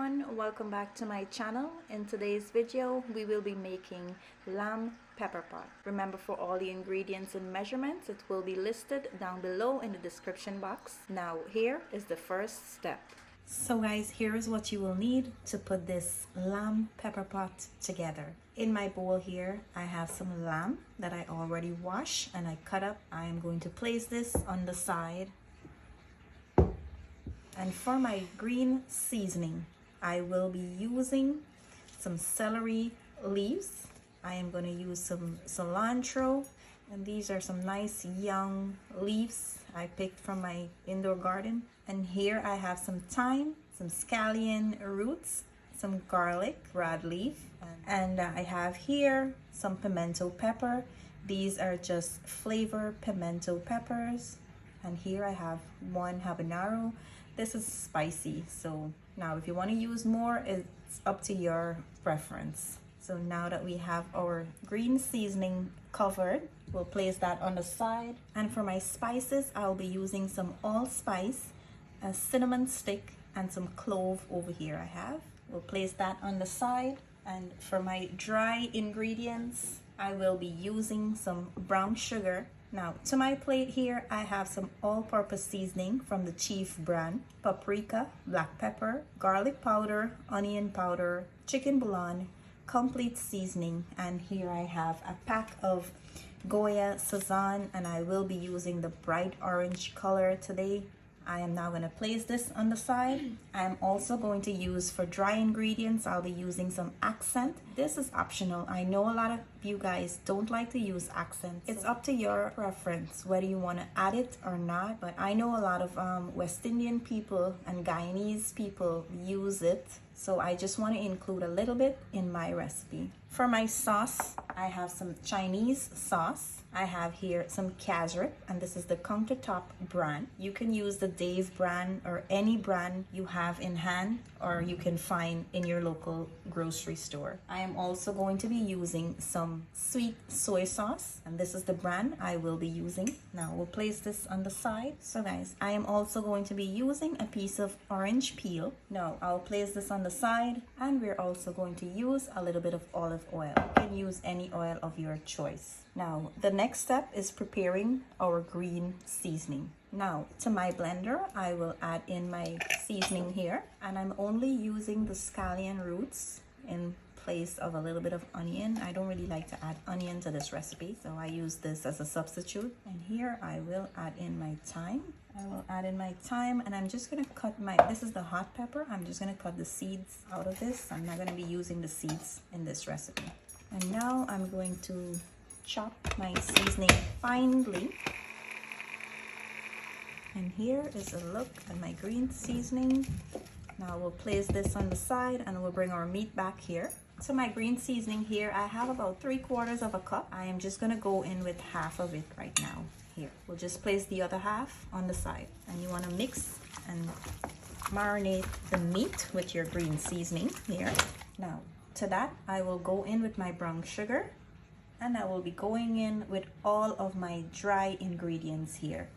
everyone, welcome back to my channel. In today's video we will be making lamb pepper pot. Remember, for all the ingredients and measurements, it will be listed down below in the description box. Now here is the first step. So guys, here is what you will need to put this lamb pepper pot together. In my bowl here I have some lamb that I already washed and I cut up. I am going to place this on the side. And for my green seasoning, I will be using some celery leaves. I am going to use some cilantro, and these are some nice young leaves I picked from my indoor garden. And here I have some thyme, some scallion roots, some garlic, broadleaf, and I have here some pimento pepper. These are just flavor pimento peppers. And here I have one habanero. This is spicy, so now if you want to use more, it's up to your preference. So now that we have our green seasoning covered, we'll place that on the side. And for my spices, I'll be using some allspice, a cinnamon stick, and some clove over here I have. We'll place that on the side. And for my dry ingredients, I will be using some brown sugar. Now to my plate here, I have some all-purpose seasoning from the Chief brand: paprika, black pepper, garlic powder, onion powder, chicken bouillon, complete seasoning, and here I have a pack of Goya Sazon, and I will be using the bright orange color today. I am now going to place this on the side. I am also going to use, for dry ingredients, I'll be using some Accent. This is optional. I know a lot of you guys don't like to use Accent. It's up to your preference whether you want to add it or not, but I know a lot of West Indian people and Guyanese people use it, so I just want to include a little bit in my recipe. For my sauce, I have some Chinese sauce. I have here some Cassareep, and this is the countertop brand. You can use the Dave brand or any brand you have in hand, or you can find in your local grocery store. I am also going to be using some sweet soy sauce, and this is the brand I will be using. Now we'll place this on the side. So guys, I am also going to be using a piece of orange peel. Now I'll place this on the side, and we're also going to use a little bit of olive oil. You can use any oil of your choice. Now the next step is preparing our green seasoning. Now to my blender, I will add in my seasoning here, and I'm only using the scallion roots in place of a little bit of onion. I don't really like to add onion to this recipe, so I use this as a substitute. And here I will add in my thyme. I will add in my thyme, and I'm just going to cut this is the hot pepper. I'm just going to cut the seeds out of this. I'm not going to be using the seeds in this recipe. And now I'm going to chop my seasoning finely. And here is a look at my green seasoning. Now we'll place this on the side, and we'll bring our meat back here. So my green seasoning here, I have about 3/4 of a cup. I am just gonna go in with half of it right now. Here, we'll just place the other half on the side, and you wanna mix and marinate the meat with your green seasoning here. Now to that, I will go in with my brown sugar, and I will be going in with all of my dry ingredients here.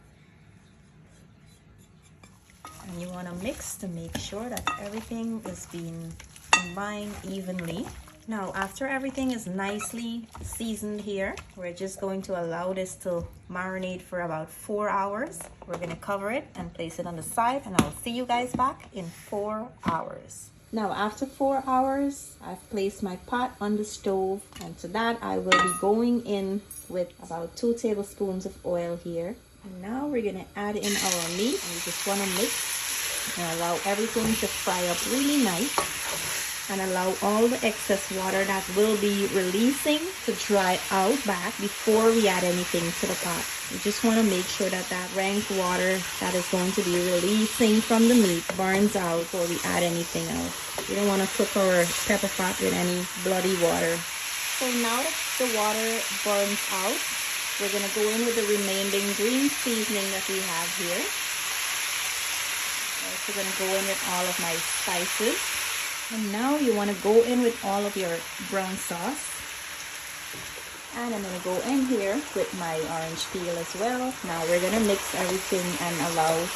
And you want to mix to make sure that everything is being combined evenly. Now after everything is nicely seasoned here, we're just going to allow this to marinate for about 4 hours. We're going to cover it and place it on the side, and I'll see you guys back in 4 hours. Now after 4 hours, I've placed my pot on the stove, and to that I will be going in with about 2 tablespoons of oil here. And now we're going to add in our meat, and we just want to mix and allow everything to fry up really nice, and allow all the excess water that will be releasing to dry out back before we add anything to the pot. We just want to make sure that that rank water that is going to be releasing from the meat burns out before we add anything else. We don't want to cook our pepper pot with any bloody water. So now that the water burns out, we're going to go in with the remaining green seasoning that we have here. I'm also going to go in with all of my spices. And now you want to go in with all of your brown sauce. And I'm going to go in here with my orange peel as well. Now we're going to mix everything and allow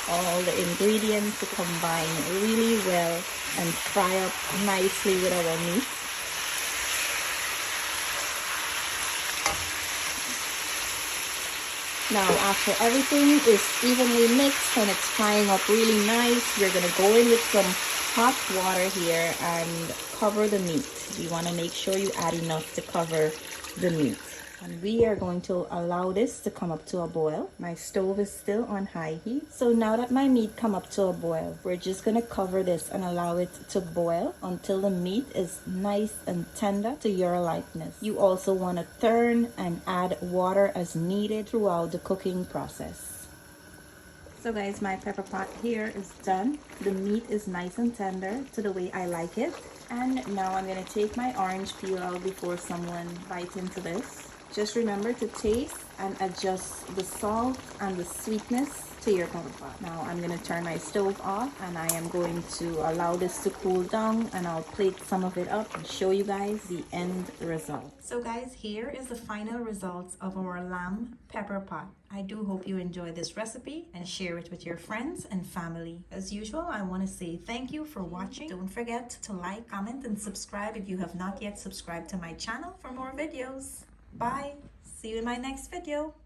all the ingredients to combine really well and fry up nicely with our meat. Now, after everything is evenly mixed and it's frying up really nice, we're going to go in with some hot water here and cover the meat. You want to make sure you add enough to cover the meat. And we are going to allow this to come up to a boil. My stove is still on high heat. So now that my meat come up to a boil, we're just going to cover this and allow it to boil until the meat is nice and tender to your likeness. You also want to turn and add water as needed throughout the cooking process. So guys, my pepper pot here is done. The meat is nice and tender to the way I like it. And now I'm going to take my orange peel out before someone bites into this. Just remember to taste and adjust the salt and the sweetness to your pepper pot. Now I'm going to turn my stove off and I am going to allow this to cool down, and I'll plate some of it up and show you guys the end result. So guys, here is the final results of our lamb pepper pot. I do hope you enjoy this recipe and share it with your friends and family. As usual, I want to say thank you for watching. Don't forget to like, comment, and subscribe if you have not yet subscribed to my channel for more videos. Bye. See you in my next video.